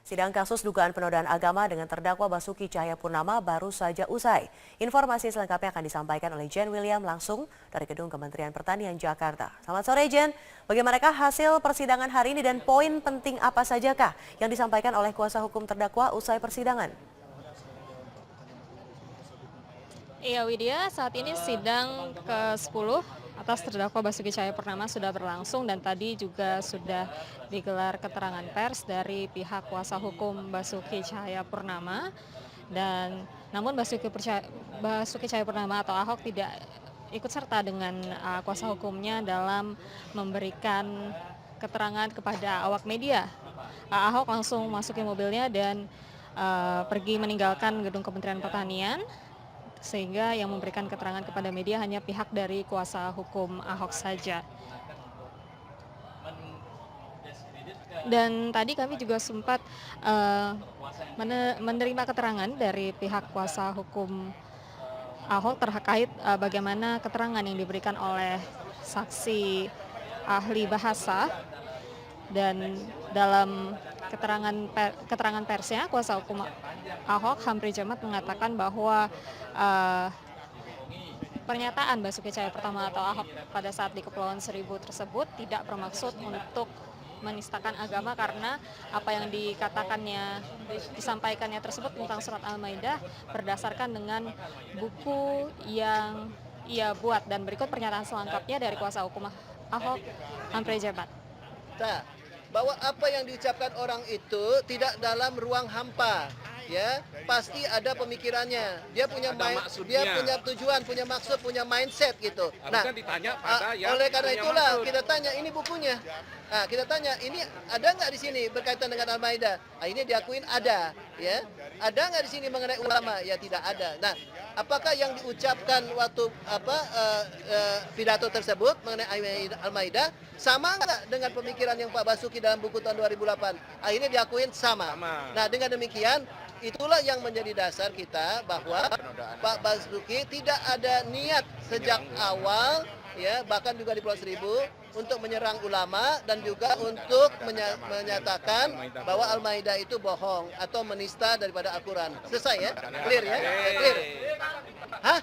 Sidang kasus dugaan penodaan agama dengan terdakwa Basuki Cahayapurnama baru saja usai. Informasi selengkapnya akan disampaikan oleh Jen William langsung dari Gedung Kementerian Pertanian Jakarta. Selamat sore Jen, bagaimanakah hasil persidangan hari ini dan poin penting apa sajakah yang disampaikan oleh kuasa hukum terdakwa usai persidangan? Iya Widya, saat ini sidang ke-10 atas terdakwa Basuki Cahayapurnama sudah berlangsung dan tadi juga sudah digelar keterangan pers dari pihak kuasa hukum Basuki Cahayapurnama. Dan namun Basuki Cahayapurnama atau Ahok tidak ikut serta dengan kuasa hukumnya dalam memberikan keterangan kepada awak media. Ahok langsung masuki mobilnya dan pergi meninggalkan gedung Kementerian Pertanian, sehingga yang memberikan keterangan kepada media hanya pihak dari kuasa hukum Ahok saja. Dan tadi kami juga sempat menerima keterangan dari pihak kuasa hukum Ahok terkait bagaimana keterangan yang diberikan oleh saksi ahli bahasa. Dan dalam keterangan persnya, kuasa hukum Ahok Hamfrey Jemat mengatakan bahwa pernyataan Basuki Cahayapurnama atau Ahok pada saat di Kepulauan Seribu tersebut tidak bermaksud untuk menistakan agama, karena apa yang disampaikannya tersebut tentang surat Al-Maidah berdasarkan dengan buku yang ia buat. Dan berikut pernyataan selengkapnya dari kuasa hukum Ahok Hamfrey Jemat. Bahwa apa yang diucapkan orang itu tidak dalam ruang hampa, ya, pasti ada pemikirannya. Dia punya tujuan, punya maksud, punya mindset gitu. Nah, oleh karena itulah kita tanya ini bukunya. Nah, kita tanya ini ada nggak di sini berkaitan dengan Al-Maidah? Nah, ini diakuin ada, ya. Ada nggak di sini mengenai ulama? Ya tidak ada. Nah, apakah yang diucapkan waktu pidato tersebut mengenai Al-Maidah sama nggak dengan pemikiran yang Pak Basuki dalam buku tahun 2008? Akhirnya diakuin sama. Nah, dengan demikian itulah yang menjadi dasar kita bahwa Pak Basuki tidak ada niat sejak awal, ya, bahkan juga di Pulau Seribu untuk menyerang ulama dan juga untuk menyatakan bahwa Al-Maidah itu bohong atau menista daripada Al-Quran. Selesai ya? Clear ya? Clear. Hah?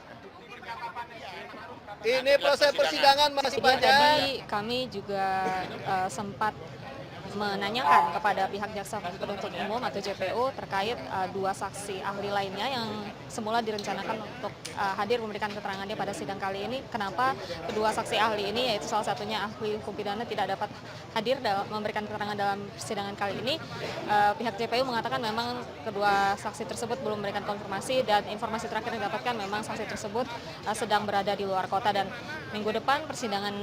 Ini proses persidangan masih panjang. Tadi kami juga sempat menanyakan kepada pihak jaksa penuntut umum atau JPU terkait dua saksi ahli lainnya yang semula direncanakan untuk hadir memberikan keterangannya pada sidang kali ini. Kenapa kedua saksi ahli ini, yaitu salah satunya ahli hukum pidana, tidak dapat hadir memberikan keterangan dalam persidangan kali ini? Pihak JPU mengatakan memang kedua saksi tersebut belum memberikan konfirmasi, dan informasi terakhir yang didapatkan memang saksi tersebut sedang berada di luar kota, dan minggu depan persidangan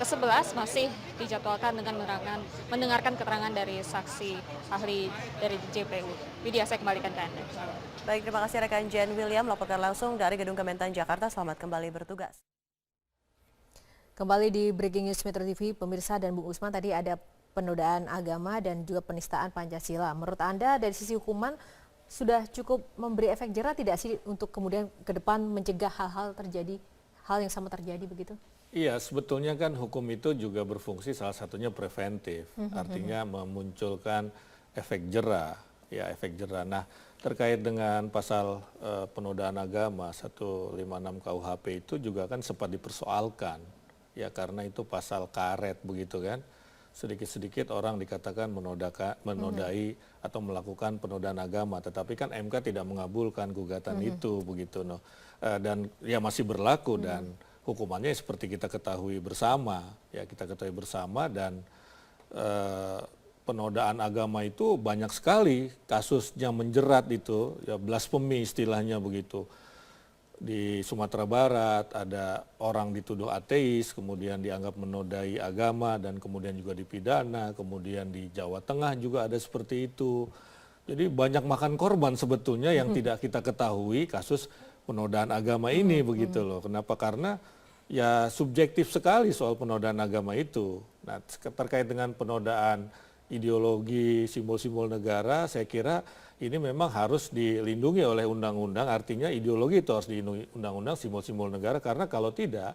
ke-11 masih dijadwalkan dengan mendengarkan keterangan dari saksi ahli dari JPU. Widya, saya kembalikan ke Anda. Baik, terima kasih rekan Jen William melaporkan langsung dari Gedung Kementan Jakarta. Selamat kembali bertugas. Kembali di Breaking News Metro TV, pemirsa dan Bung Usman, tadi ada penodaan agama dan juga penistaan Pancasila. Menurut Anda dari sisi hukuman sudah cukup memberi efek jera tidak sih untuk kemudian ke depan mencegah hal yang sama terjadi begitu? Iya, sebetulnya kan hukum itu juga berfungsi salah satunya preventif, artinya memunculkan efek jera, ya efek jera. Nah, terkait dengan pasal penodaan agama 156 KUHP itu juga kan sempat dipersoalkan, ya karena itu pasal karet begitu kan. Sedikit-sedikit orang dikatakan menodai atau melakukan penodaan agama, tetapi kan MK tidak mengabulkan gugatan itu begitu, no. Dan ya masih berlaku dan hukumannya seperti kita ketahui bersama, ya kita ketahui bersama. Dan penodaan agama itu banyak sekali kasusnya menjerat itu, ya blasfemi istilahnya begitu. Di Sumatera Barat ada orang dituduh ateis, kemudian dianggap menodai agama dan kemudian juga dipidana, kemudian di Jawa Tengah juga ada seperti itu. Jadi banyak makan korban sebetulnya yang tidak kita ketahui kasus penodaan agama ini begitu loh. Kenapa? Karena ya subjektif sekali soal penodaan agama itu. Nah, terkait dengan penodaan ideologi, simbol-simbol negara, saya kira ini memang harus dilindungi oleh undang-undang. Artinya ideologi itu harus dilindungi undang-undang, simbol-simbol negara, karena kalau tidak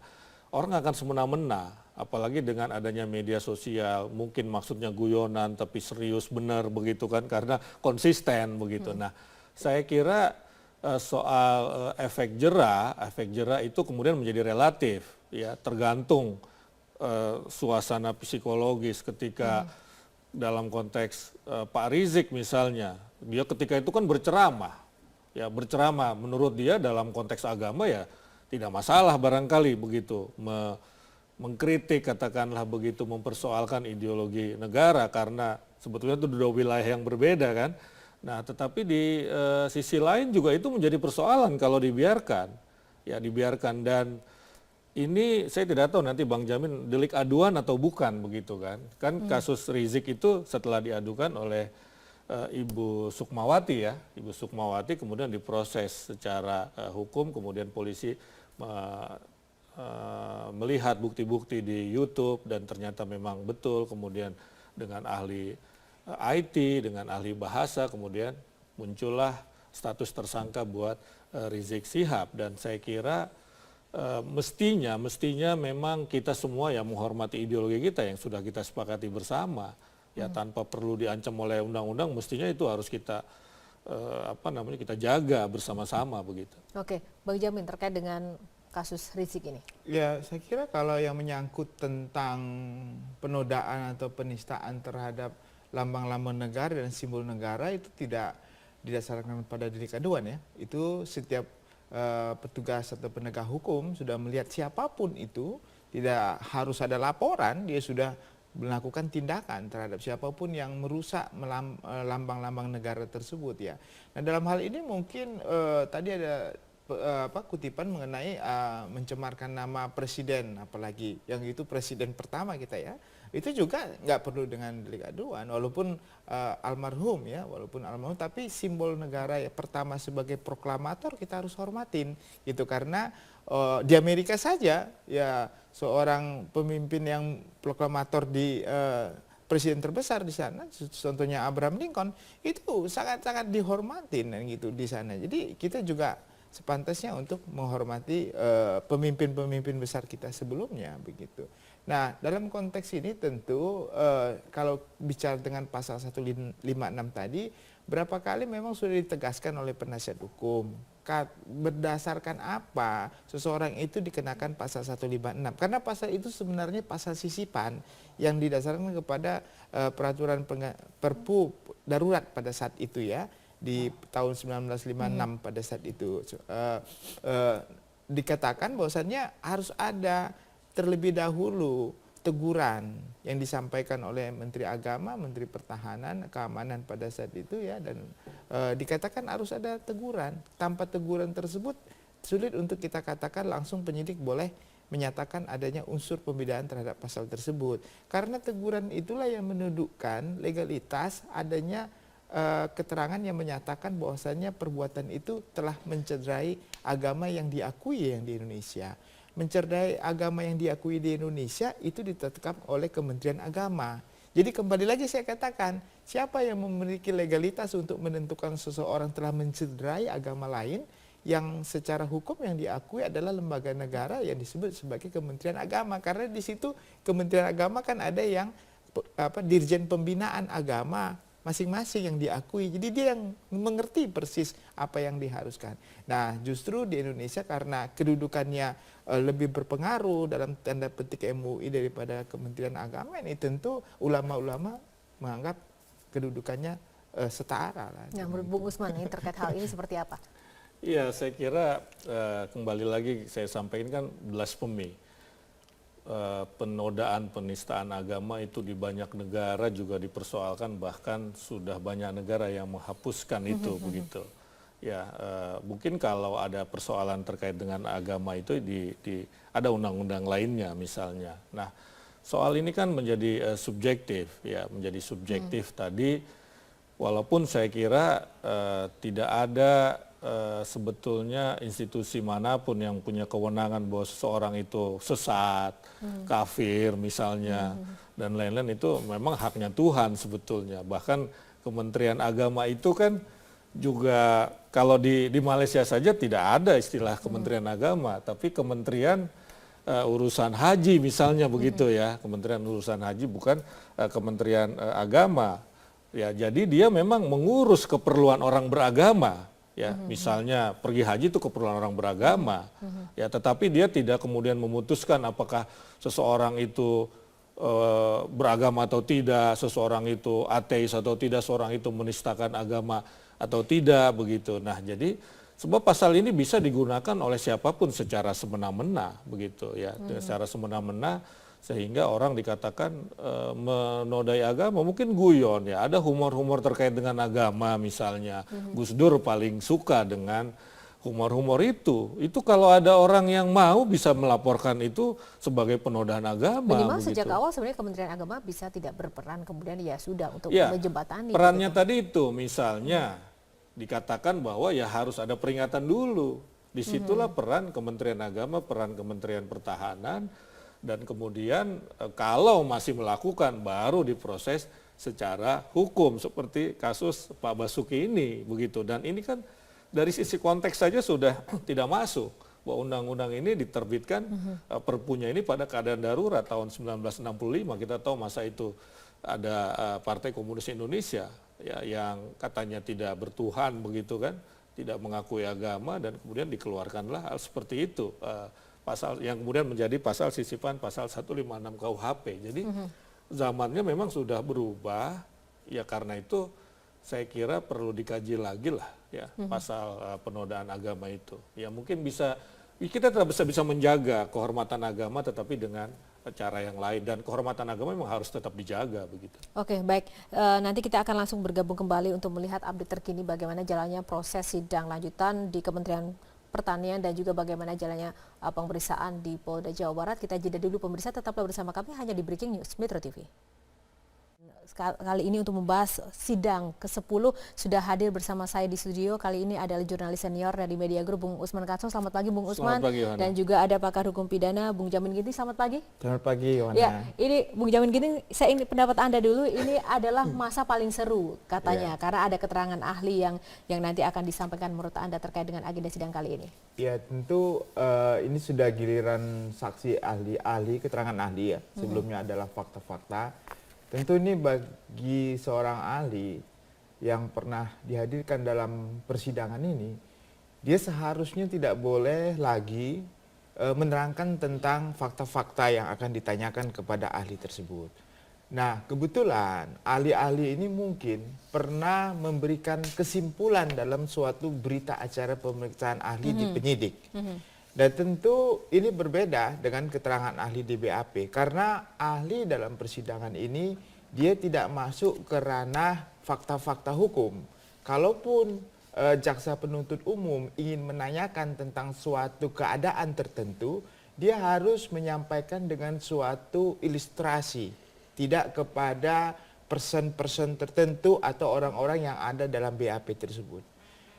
orang akan semena-mena apalagi dengan adanya media sosial, mungkin maksudnya guyonan tapi serius benar begitu kan, karena konsisten begitu. Nah, saya kira soal efek jera itu kemudian menjadi relatif, ya tergantung suasana psikologis ketika dalam konteks Pak Rizik misalnya, dia ketika itu kan berceramah, ya berceramah menurut dia dalam konteks agama ya tidak masalah barangkali begitu, mengkritik katakanlah begitu, mempersoalkan ideologi negara karena sebetulnya itu dua wilayah yang berbeda kan. Nah tetapi di sisi lain juga itu menjadi persoalan kalau dibiarkan, ya dibiarkan. Dan ini saya tidak tahu nanti Bang Jamin delik aduan atau bukan begitu kan. Kan kasus Rizik itu setelah diadukan oleh Ibu Sukmawati ya, Ibu Sukmawati kemudian diproses secara hukum, kemudian polisi melihat bukti-bukti di YouTube dan ternyata memang betul, kemudian dengan ahli IT, dengan ahli bahasa, kemudian muncullah status tersangka buat Rizik Syihab. Dan saya kira mestinya memang kita semua yang menghormati ideologi kita yang sudah kita sepakati bersama, ya tanpa perlu diancam oleh undang-undang, mestinya itu harus kita kita jaga bersama-sama begitu. Oke, Bang Jamin terkait dengan kasus Rizik ini. Ya, saya kira kalau yang menyangkut tentang penodaan atau penistaan terhadap lambang-lambang negara dan simbol negara itu tidak didasarkan pada delik aduan ya. Itu setiap petugas atau penegak hukum sudah melihat siapapun itu, tidak harus ada laporan, dia sudah melakukan tindakan terhadap siapapun yang merusak lambang-lambang negara tersebut ya. Nah dalam hal ini mungkin tadi ada kutipan mengenai mencemarkan nama presiden, apalagi yang itu presiden pertama kita ya, itu juga nggak perlu dengan delik aduan walaupun almarhum ya, walaupun almarhum, tapi simbol negara ya, pertama sebagai proklamator kita harus hormatin gitu, karena di Amerika saja ya seorang pemimpin yang proklamator di presiden terbesar di sana, contohnya Abraham Lincoln, itu sangat-sangat dihormatin gitu di sana. Jadi kita juga sepantasnya untuk menghormati pemimpin-pemimpin besar kita sebelumnya begitu. Nah dalam konteks ini tentu kalau bicara dengan pasal 156 tadi, berapa kali memang sudah ditegaskan oleh penasihat hukum berdasarkan apa seseorang itu dikenakan pasal 156. Karena pasal itu sebenarnya pasal sisipan yang didasarkan kepada peraturan Perpu darurat pada saat itu ya, di tahun 1956 pada saat itu dikatakan bahwasannya harus ada terlebih dahulu teguran yang disampaikan oleh Menteri Agama, Menteri Pertahanan, Keamanan pada saat itu ya, dan dikatakan harus ada teguran. Tanpa teguran tersebut sulit untuk kita katakan langsung penyidik boleh menyatakan adanya unsur pembedaan terhadap pasal tersebut. Karena teguran itulah yang menundukkan legalitas adanya keterangan yang menyatakan bahwasannya perbuatan itu telah mencederai agama yang diakui yang di Indonesia. Mencederai agama yang diakui di Indonesia itu ditetapkan oleh Kementerian Agama. Jadi kembali lagi saya katakan, siapa yang memiliki legalitas untuk menentukan seseorang telah mencederai agama lain yang secara hukum yang diakui adalah lembaga negara yang disebut sebagai Kementerian Agama. Karena di situ Kementerian Agama kan ada yang Dirjen Pembinaan Agama masing-masing yang diakui. Jadi dia yang mengerti persis apa yang diharuskan. Nah justru di Indonesia karena kedudukannya lebih berpengaruh dalam tanda petik MUI daripada Kementerian Agama, ini tentu ulama-ulama menganggap kedudukannya setara lah. Nah, menurut Bung Usman ini terkait hal ini seperti apa? Iya, saya kira kembali lagi saya sampaikan kan blasphemy. Penodaan penistaan agama itu di banyak negara juga dipersoalkan, bahkan sudah banyak negara yang menghapuskan itu begitu. Ya, mungkin kalau ada persoalan terkait dengan agama itu ada undang-undang lainnya misalnya. Nah, soal ini kan menjadi subjektif ya, menjadi subjektif tadi. Walaupun saya kira tidak ada sebetulnya institusi manapun yang punya kewenangan bahwa seseorang itu sesat, kafir misalnya, dan lain-lain, itu memang haknya Tuhan sebetulnya. Bahkan Kementerian Agama itu kan juga kalau di Malaysia saja tidak ada istilah Kementerian Agama, tapi Kementerian urusan haji misalnya begitu ya, Kementerian Urusan Haji bukan Kementerian Agama. Ya, jadi dia memang mengurus keperluan orang beragama. Ya, misalnya pergi haji itu keperluan orang beragama. Ya, tetapi dia tidak kemudian memutuskan apakah seseorang itu beragama atau tidak, seseorang itu ateis atau tidak, seseorang itu menistakan agama atau tidak begitu. Nah, jadi sebab pasal ini bisa digunakan oleh siapapun secara semena-mena begitu ya, secara semena-mena sehingga orang dikatakan menodai agama, mungkin guyon ya, ada humor-humor terkait dengan agama misalnya. Gus Dur paling suka dengan humor-humor itu kalau ada orang yang mau bisa melaporkan itu sebagai penodaan agama. Minimal begitu. sejak awal sebenarnya Kementerian Agama bisa tidak berperan, kemudian ya sudah untuk Ya, menjembatani. perannya gitu. tadi itu misalnya dikatakan bahwa ya harus ada peringatan dulu. Disitulah peran Kementerian Agama, peran Kementerian Pertahanan, dan kemudian kalau masih melakukan baru diproses secara hukum seperti kasus Pak Basuki ini begitu. Dan ini kan dari sisi konteks saja sudah tidak masuk bahwa undang-undang ini diterbitkan perpunya ini pada keadaan darurat tahun 1965. Kita tahu masa itu ada Partai Komunis Indonesia ya, yang katanya tidak bertuhan begitu kan, tidak mengakui agama, dan kemudian dikeluarkanlah hal seperti itu. Pasal yang kemudian menjadi pasal sisipan pasal 156 KUHP. Jadi zamannya memang sudah berubah, ya karena itu saya kira perlu dikaji lagi lah ya pasal penodaan agama itu. Ya mungkin kita tetap bisa menjaga kehormatan agama tetapi dengan cara yang lain, dan kehormatan agama memang harus tetap dijaga begitu. Oke, baik. Nanti kita akan langsung bergabung kembali untuk melihat update terkini bagaimana jalannya proses sidang lanjutan di Kementerian Pertanian dan juga bagaimana jalannya pemeriksaan di Polda Jawa Barat. Kita jeda dulu pemirsa, tetaplah bersama kami hanya di Breaking News Metro TV. Kali ini untuk membahas sidang ke-10 sudah hadir bersama saya di studio. Kali ini adalah jurnalis senior dari Media Group Bung Usman Kansong. Selamat pagi Bung Usman. Selamat pagi, Yohana. Dan juga ada pakar hukum pidana Bung Jamin Ginting. Selamat pagi. Selamat pagi, Yohana. Ya, ini Bung Jamin Ginting, saya ingin pendapat Anda dulu. Ini adalah masa paling seru katanya karena ada keterangan ahli yang nanti akan disampaikan menurut Anda terkait dengan agenda sidang kali ini. Ya, tentu ini sudah giliran saksi ahli, keterangan ahli ya. Sebelumnya adalah fakta-fakta. Tentu ini bagi seorang ahli yang pernah dihadirkan dalam persidangan ini, dia seharusnya tidak boleh lagi menerangkan tentang fakta-fakta yang akan ditanyakan kepada ahli tersebut. Nah, kebetulan ahli-ahli ini mungkin pernah memberikan kesimpulan dalam suatu berita acara pemeriksaan ahli di penyidik. Dan tentu ini berbeda dengan keterangan ahli di BAP, karena ahli dalam persidangan ini dia tidak masuk ke ranah fakta-fakta hukum. Kalaupun jaksa penuntut umum ingin menanyakan tentang suatu keadaan tertentu, dia harus menyampaikan dengan suatu ilustrasi, tidak kepada person-person tertentu atau orang-orang yang ada dalam BAP tersebut.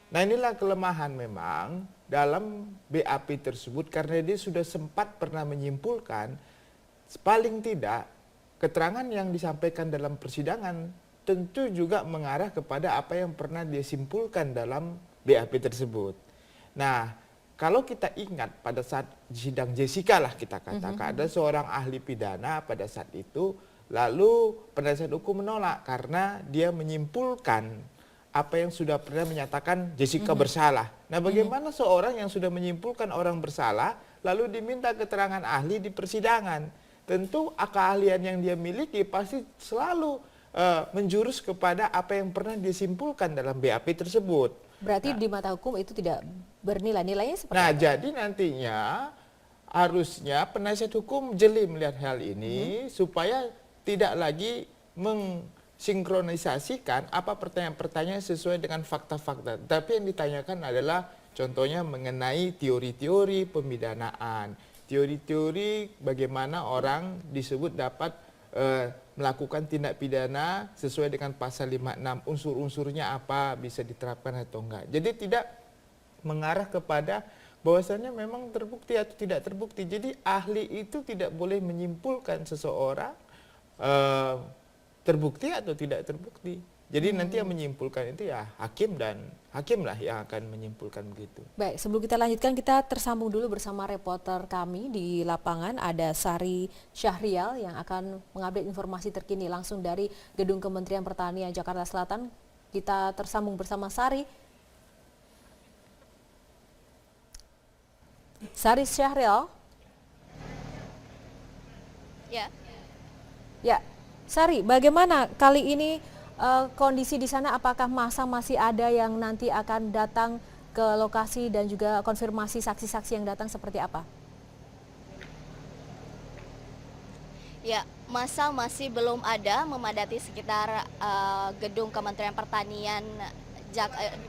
Nah, inilah kelemahan memang dalam BAP tersebut, karena dia sudah sempat pernah menyimpulkan paling tidak keterangan yang disampaikan dalam persidangan tentu juga mengarah kepada apa yang pernah dia simpulkan dalam BAP tersebut. Nah, kalau kita ingat pada saat sidang Jessica lah kita katakan, ada seorang ahli pidana pada saat itu, lalu penasihat hukum menolak karena dia menyimpulkan apa yang sudah pernah menyatakan Jessica bersalah. Nah, bagaimana seorang yang sudah menyimpulkan orang bersalah lalu diminta keterangan ahli di persidangan? Tentu keahlian yang dia miliki pasti selalu menjurus kepada apa yang pernah disimpulkan dalam BAP tersebut. Berarti di mata hukum itu tidak bernilai, nilainya seperti Nah, apa? jadi nantinya harusnya penasihat hukum jeli melihat hal ini supaya tidak lagi sinkronisasikan apa pertanyaan-pertanyaan sesuai dengan fakta-fakta. Tapi yang ditanyakan adalah contohnya mengenai teori-teori pemidanaan. Teori-teori bagaimana orang disebut dapat melakukan tindak pidana sesuai dengan pasal 56. Unsur-unsurnya apa, bisa diterapkan atau enggak. Jadi tidak mengarah kepada bahwasannya memang terbukti atau tidak terbukti. Jadi ahli itu tidak boleh menyimpulkan seseorang terbukti atau tidak terbukti. Jadi nanti yang menyimpulkan itu ya hakim lah yang akan menyimpulkan begitu. Baik, sebelum kita lanjutkan, kita tersambung dulu bersama reporter kami di lapangan. Ada Sari Syahrial yang akan mengupdate informasi terkini langsung dari Gedung Kementerian Pertanian Jakarta Selatan. Kita tersambung bersama Sari. Sari Syahrial. Ya. Ya, Sari, bagaimana kali ini kondisi di sana? Apakah masa masih ada yang nanti akan datang ke lokasi dan juga konfirmasi saksi-saksi yang datang seperti apa? Ya, masa masih belum ada memadati sekitar gedung Kementerian Pertanian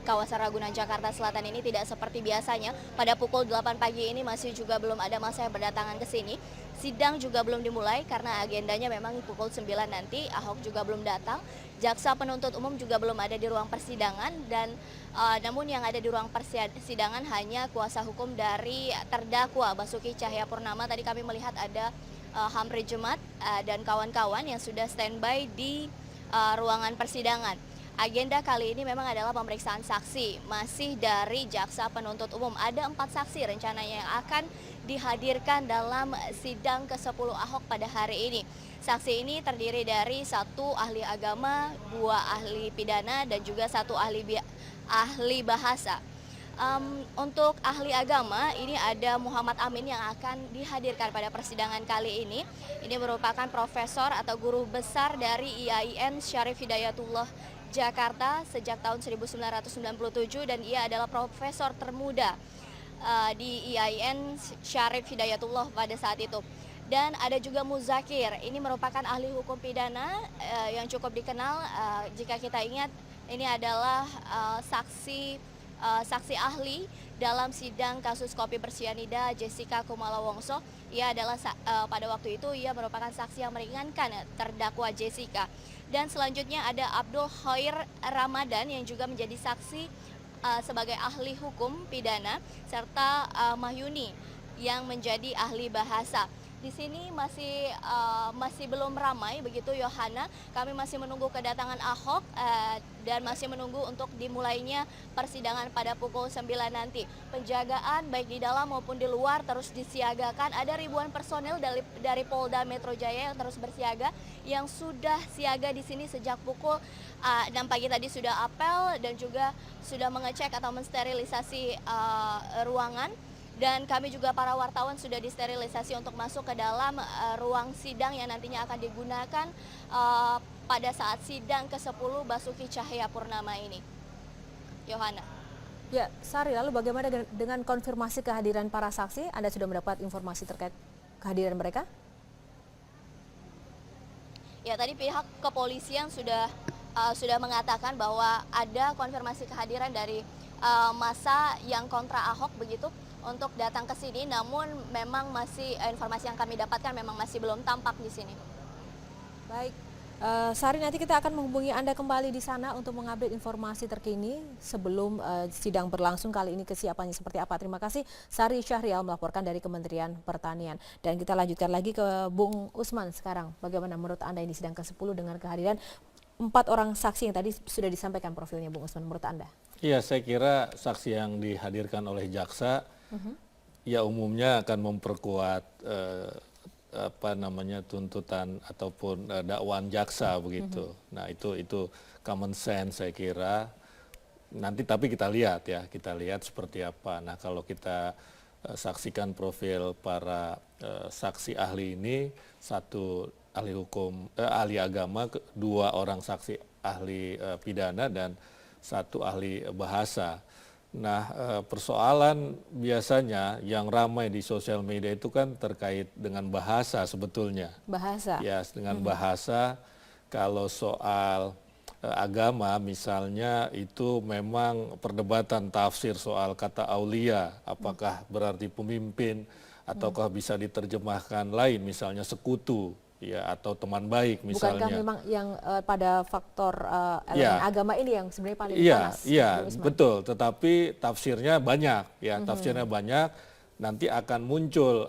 kawasan Ragunan Jakarta Selatan ini tidak seperti biasanya. Pada pukul 8 pagi ini masih juga belum ada massa yang berdatangan ke sini. Sidang juga belum dimulai karena agendanya memang pukul 9 nanti. Ahok juga belum datang. Jaksa penuntut umum juga belum ada di ruang persidangan dan namun yang ada di ruang persidangan hanya kuasa hukum dari terdakwa Basuki Cahayapurnama. Tadi kami melihat ada Hamre Jumat dan kawan-kawan yang sudah standby di ruangan persidangan. Agenda kali ini memang adalah pemeriksaan saksi, masih dari jaksa penuntut umum. Ada 4 saksi rencananya yang akan dihadirkan dalam sidang ke-10 Ahok pada hari ini. Saksi ini terdiri dari 1 ahli agama, 2 ahli pidana, dan juga 1 ahli bahasa. Untuk ahli agama ini ada Muhammad Amin yang akan dihadirkan pada persidangan kali ini. Ini merupakan profesor atau guru besar dari IAIN Syarif Hidayatullah Jakarta sejak tahun 1997 dan ia adalah profesor termuda di IAIN Syarif Hidayatullah pada saat itu. Dan ada juga Muzakir, ini merupakan ahli hukum pidana yang cukup dikenal. Jika kita ingat, ini adalah saksi ahli dalam sidang kasus kopi bersianida Jessica Kumala Wongso. Ia adalah pada waktu itu ia merupakan saksi yang meringankan terdakwa Jessica. Dan selanjutnya ada Abdul Khair Ramadan yang juga menjadi saksi sebagai ahli hukum pidana, serta Mahyuni yang menjadi ahli bahasa. Di sini masih belum ramai begitu, Yohana. Kami masih menunggu kedatangan Ahok dan masih menunggu untuk dimulainya persidangan pada pukul 9 nanti. Penjagaan baik di dalam maupun di luar terus disiagakan. Ada ribuan personel dari Polda Metro Jaya yang terus bersiaga, yang sudah siaga di sini sejak pukul 6 pagi tadi sudah apel dan juga sudah mengecek atau mensterilisasi ruangan. Dan kami juga para wartawan sudah disterilisasi untuk masuk ke dalam ruang sidang yang nantinya akan digunakan pada saat sidang ke-10 Basuki Cahayapurnama ini. Yohana. Ya, Sari, lalu bagaimana dengan konfirmasi kehadiran para saksi? Anda sudah mendapat informasi terkait kehadiran mereka? Ya, tadi pihak kepolisian sudah mengatakan bahwa ada konfirmasi kehadiran dari massa yang kontra Ahok begitu untuk datang ke sini, namun memang masih informasi yang kami dapatkan memang masih belum tampak di sini. Baik, Sari, nanti kita akan menghubungi Anda kembali di sana untuk mengupdate informasi terkini sebelum sidang berlangsung kali ini, kesiapannya seperti apa. Terima kasih Sari Syahrial melaporkan dari Kementerian Pertanian. Dan kita lanjutkan lagi ke Bung Usman sekarang. Bagaimana menurut Anda ini sidang ke-10 dengan kehadiran 4 orang saksi yang tadi sudah disampaikan profilnya, Bung Usman, menurut Anda? Iya, saya kira saksi yang dihadirkan oleh jaksa ya umumnya akan memperkuat tuntutan ataupun dakwaan jaksa begitu. Nah, itu common sense saya kira. Nanti tapi kita lihat seperti apa. Nah, kalau kita saksikan profil para saksi ahli ini, 1 ahli hukum, ahli agama, 2 orang saksi ahli pidana dan 1 ahli bahasa. Nah, persoalan biasanya yang ramai di sosial media itu kan terkait dengan bahasa sebetulnya. Bahasa? Ya, dengan bahasa. Kalau soal agama misalnya itu memang perdebatan tafsir soal kata aulia. Apakah berarti pemimpin ataukah bisa diterjemahkan lain, misalnya sekutu. Ya, atau teman baik misalnya. Bukankah memang yang pada faktor elemen agama ini yang sebenarnya paling panas? Iya, betul. Tetapi tafsirnya banyak, tafsirnya banyak. Nanti akan muncul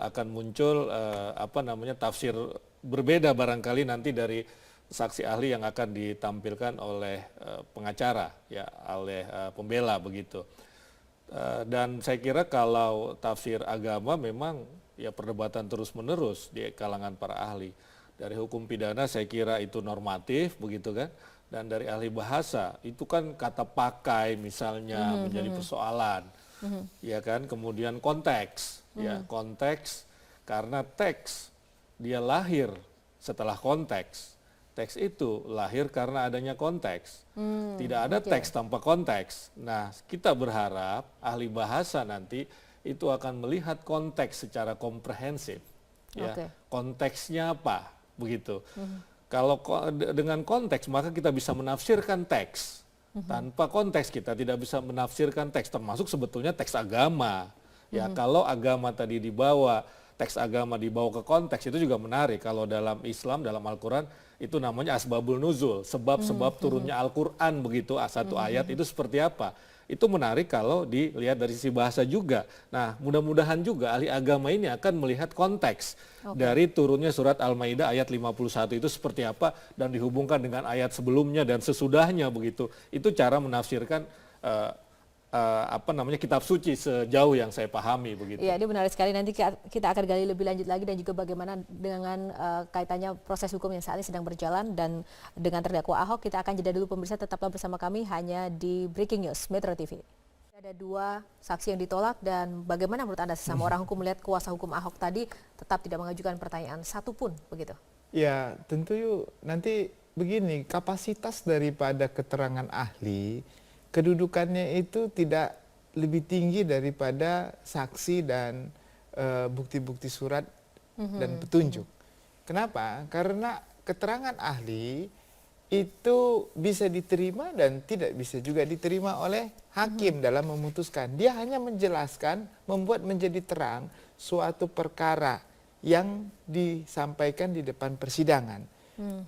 tafsir berbeda barangkali nanti dari saksi ahli yang akan ditampilkan oleh pengacara, ya, oleh pembela begitu. Dan saya kira kalau tafsir agama memang ya perdebatan terus-menerus di kalangan para ahli. Dari hukum pidana saya kira itu normatif begitu kan, dan dari ahli bahasa itu kan kata pakai misalnya menjadi persoalan, ya kan. Kemudian konteks, ya konteks karena teks dia lahir setelah konteks. Teks itu lahir karena adanya konteks. Tidak ada teks tanpa konteks. Nah, kita berharap ahli bahasa nanti itu akan melihat konteks secara komprehensif. Ya. Konteksnya apa? Begitu. Kalau dengan konteks maka kita bisa menafsirkan teks. Tanpa konteks kita tidak bisa menafsirkan teks, termasuk sebetulnya teks agama. Ya, kalau agama tadi dibawa, teks agama dibawa ke konteks itu juga menarik. Kalau dalam Islam, dalam Al-Quran itu namanya asbabul nuzul, sebab-sebab turunnya Al-Quran begitu, satu ayat itu seperti apa. Itu menarik kalau dilihat dari sisi bahasa juga. Nah, mudah-mudahan juga ahli agama ini akan melihat konteks dari turunnya surat Al-Maidah ayat 51 itu seperti apa dan dihubungkan dengan ayat sebelumnya dan sesudahnya begitu. Itu cara menafsirkan kitab suci sejauh yang saya pahami begitu. Iya, ini menarik sekali. Nanti kita akan gali lebih lanjut lagi dan juga bagaimana dengan kaitannya proses hukum yang saat ini sedang berjalan dan dengan terdakwa Ahok. Kita akan jeda dulu pemirsa, tetaplah bersama kami hanya di Breaking News Metro TV. Ada 2 saksi yang ditolak dan bagaimana menurut Anda sesama orang hukum melihat kuasa hukum Ahok tadi tetap tidak mengajukan pertanyaan satupun begitu? Ya, tentu nanti begini, kapasitas daripada keterangan ahli kedudukannya itu tidak lebih tinggi daripada saksi dan bukti-bukti surat dan petunjuk. Kenapa? Karena keterangan ahli itu bisa diterima dan tidak bisa juga diterima oleh hakim dalam memutuskan. Dia hanya menjelaskan, membuat menjadi terang suatu perkara yang disampaikan di depan persidangan.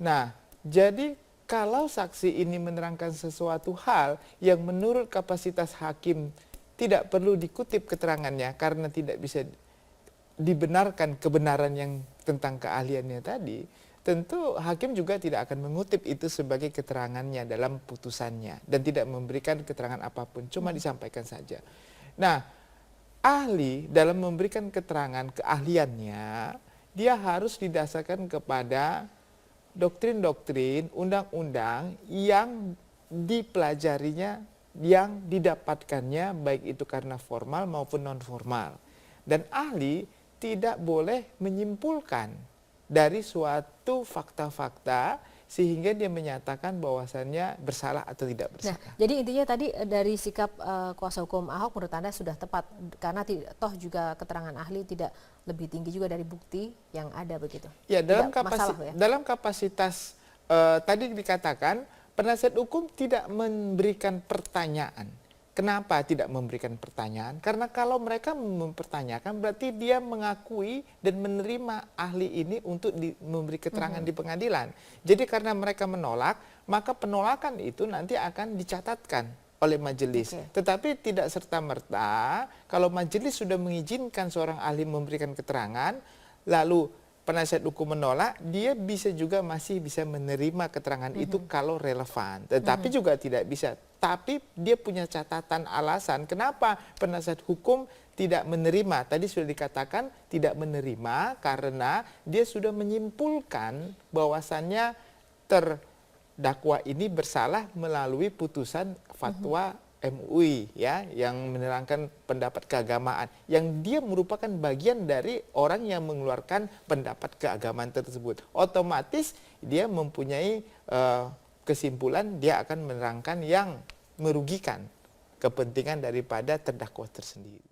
Nah, jadi kalau saksi ini menerangkan sesuatu hal yang menurut kapasitas hakim tidak perlu dikutip keterangannya karena tidak bisa dibenarkan kebenaran yang tentang keahliannya tadi, tentu hakim juga tidak akan mengutip itu sebagai keterangannya dalam putusannya dan tidak memberikan keterangan apapun, cuma disampaikan saja. Nah, ahli dalam memberikan keterangan keahliannya, dia harus didasarkan kepada doktrin-doktrin, undang-undang yang dipelajarinya, yang didapatkannya baik itu karena formal maupun non formal. Dan ahli tidak boleh menyimpulkan dari suatu fakta-fakta sehingga dia menyatakan bahwasannya bersalah atau tidak bersalah. Nah, jadi intinya tadi dari sikap kuasa hukum Ahok menurut Anda sudah tepat karena toh juga keterangan ahli tidak lebih tinggi juga dari bukti yang ada begitu. Ya, dalam kapasitas tadi dikatakan penasihat hukum tidak memberikan pertanyaan. Kenapa tidak memberikan pertanyaan? Karena kalau mereka mempertanyakan berarti dia mengakui dan menerima ahli ini untuk memberi keterangan di pengadilan. Jadi karena mereka menolak, maka penolakan itu nanti akan dicatatkan oleh majelis. Tetapi tidak serta-merta kalau majelis sudah mengizinkan seorang ahli memberikan keterangan, lalu penasihat hukum menolak, dia bisa juga masih bisa menerima keterangan itu kalau relevan. Tetapi juga tidak bisa. Tapi dia punya catatan alasan kenapa penasihat hukum tidak menerima. Tadi sudah dikatakan tidak menerima karena dia sudah menyimpulkan bahwasannya terdakwa ini bersalah melalui putusan fatwa MUI ya, yang menerangkan pendapat keagamaan, yang dia merupakan bagian dari orang yang mengeluarkan pendapat keagamaan tersebut. Otomatis dia mempunyai kesimpulan, dia akan menerangkan yang merugikan kepentingan daripada terdakwa tersendiri.